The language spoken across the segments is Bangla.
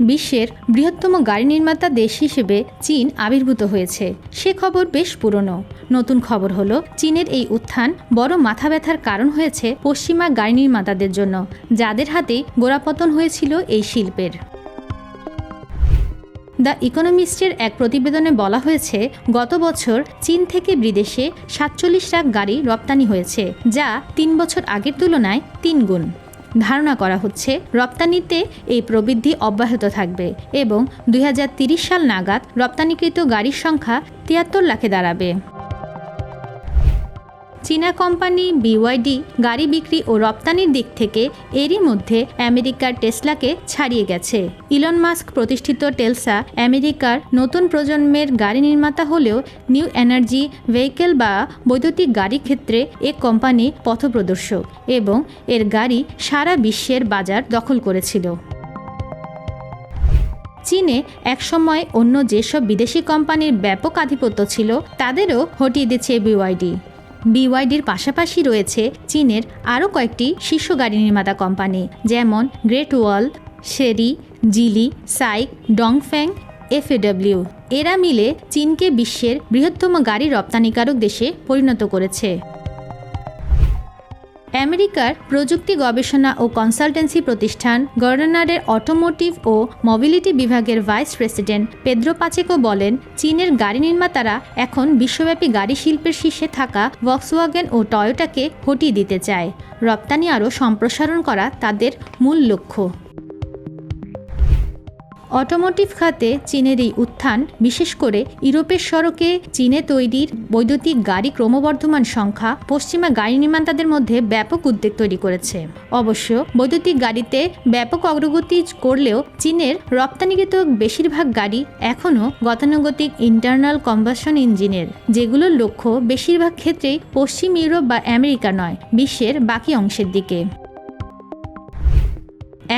বিশ্বের বৃহত্তম গাড়ি নির্মাতা দেশ হিসেবে চীন আবির্ভূত হয়েছে, সে খবর বেশ পুরনো। নতুন খবর হলো চীনের এই উত্থান বড় মাথা ব্যথার কারণ হয়েছে পশ্চিমা গাড়ি নির্মাতাদের জন্য, যাদের হাতে গোড়াপতন হয়েছিল এই শিল্পের। দ্য ইকোনমিস্টের এক প্রতিবেদনে বলা হয়েছে, গত বছর চীন থেকে বিদেশে ৪৭ লাখ গাড়ি রপ্তানি হয়েছে, যা ৩ বছর আগের তুলনায় ৩ গুণ। ধারণা করা হচ্ছে রপ্তানিতে এই প্রবৃদ্ধি অব্যাহত থাকবে এবং ২০৩০ সাল নাগাদ রপ্তানিকৃত গাড়ির সংখ্যা ৭৩ লাখে দাঁড়াবে। চীনা কোম্পানি বিওয়াইডি গাড়ি বিক্রি ও রপ্তানির দিক থেকে এরই মধ্যে আমেরিকার টেসলাকে ছাড়িয়ে গেছে। ইলন মাস্ক প্রতিষ্ঠিত টেসলা আমেরিকার নতুন প্রজন্মের গাড়ি নির্মাতা হলেও নিউ এনার্জি ভেহিকেল বা বৈদ্যুতিক গাড়ির ক্ষেত্রে এ কোম্পানি পথপ্রদর্শক এবং এর গাড়ি সারা বিশ্বের বাজার দখল করেছিল। চীনে একসময় অন্য যেসব বিদেশি কোম্পানির ব্যাপক আধিপত্য ছিল তাদেরও হটিয়ে দিচ্ছে বিওয়াইডি। বিওয়াইডির পাশাপাশি রয়েছে চীনের আরও কয়েকটি শীর্ষ গাড়ি নির্মাতা কোম্পানি, যেমন গ্রেট ওয়াল, শেরি, জিলি, সাইক, ডংফ্যাং, এফএডব্লিউ। এরা মিলে চীনকে বিশ্বের বৃহত্তম গাড়ি রপ্তানিকারক দেশে পরিণত করেছে। আমেরিকার প্রযুক্তি গবেষণা ও কনসালটেন্সি প্রতিষ্ঠান গার্ডনারের অটোমোটিভ ও মোবিলিটি বিভাগের ভাইস প্রেসিডেন্ট পেদ্রো পাচেকো বলেন, চীনের গাড়ি নির্মাতারা এখন বিশ্বব্যাপী গাড়ি শিল্পের শীর্ষে থাকা ভক্সওয়াগন ও টয়োটাকে হটিয়ে দিতে চায়। রপ্তানি আরও সম্প্রসারণ করা তাদের মূল লক্ষ্য। অটোমোটিভ খাতে চীনের এই উত্থান বিশেষ করে ইউরোপের সড়কে চীনে তৈরির বৈদ্যুতিক গাড়ি ক্রমবর্ধমান সংখ্যা পশ্চিমা গাড়ি নির্মাতাদের মধ্যে ব্যাপক উদ্বেগ তৈরি করেছে। অবশ্য বৈদ্যুতিক গাড়িতে ব্যাপক অগ্রগতি করলেও চীনের রপ্তানিকৃত বেশিরভাগ গাড়ি এখনও গতানুগতিক ইন্টারনাল কম্বাসন ইঞ্জিনের, যেগুলোর লক্ষ্য বেশিরভাগ ক্ষেত্রেই পশ্চিম ইউরোপ বা আমেরিকা নয়, বিশ্বের বাকি অংশের দিকে।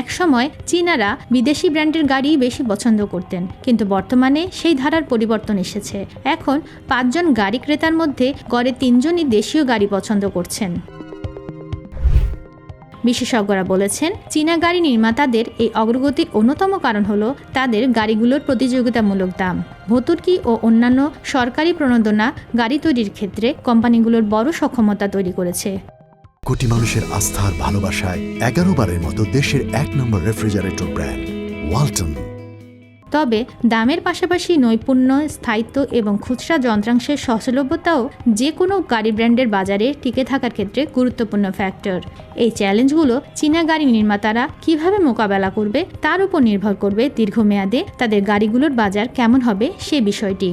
একসময় চীনারা বিদেশি ব্র্যান্ডের গাড়ি বেশি পছন্দ করতেন, কিন্তু বর্তমানে সেই ধারার পরিবর্তন এসেছে। এখন ৫ জন গাড়ি ক্রেতার মধ্যে গড়ে ৩ জনই দেশীয় গাড়ি পছন্দ করছেন। বিশেষজ্ঞরা বলেছেন, চীনা গাড়ি নির্মাতাদের এই অগ্রগতির অন্যতম কারণ হলো তাদের গাড়িগুলোর প্রতিযোগিতামূলক দাম। ভর্তুকি ও অন্যান্য সরকারি প্রণোদনা গাড়ি তৈরির ক্ষেত্রে কোম্পানিগুলোর বড় সক্ষমতা তৈরি করেছে। কোটি মানুষের আস্থার ভালোবাসায় 11 বারের মতো দেশের 1 নম্বর রেফ্রিজারেটর ব্র্যান্ড ওয়ালটন। তবে দামের পাশাপাশি নৈপুণ্য, স্থায়িত্ব এবং খুচরা যন্ত্রাংশের সহজলভ্যতাও যে কোনো গাড়ি ব্র্যান্ডের বাজারে টিকে থাকার ক্ষেত্রে গুরুত্বপূর্ণ ফ্যাক্টর। এই চ্যালেঞ্জগুলো চীনা গাড়ি নির্মাতারা কিভাবে মোকাবেলা করবে তার উপর নির্ভর করবে দীর্ঘমেয়াদে তাদের গাড়িগুলোর বাজার কেমন হবে সে বিষয়টি।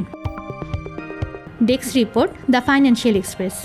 Desk report, the financial express.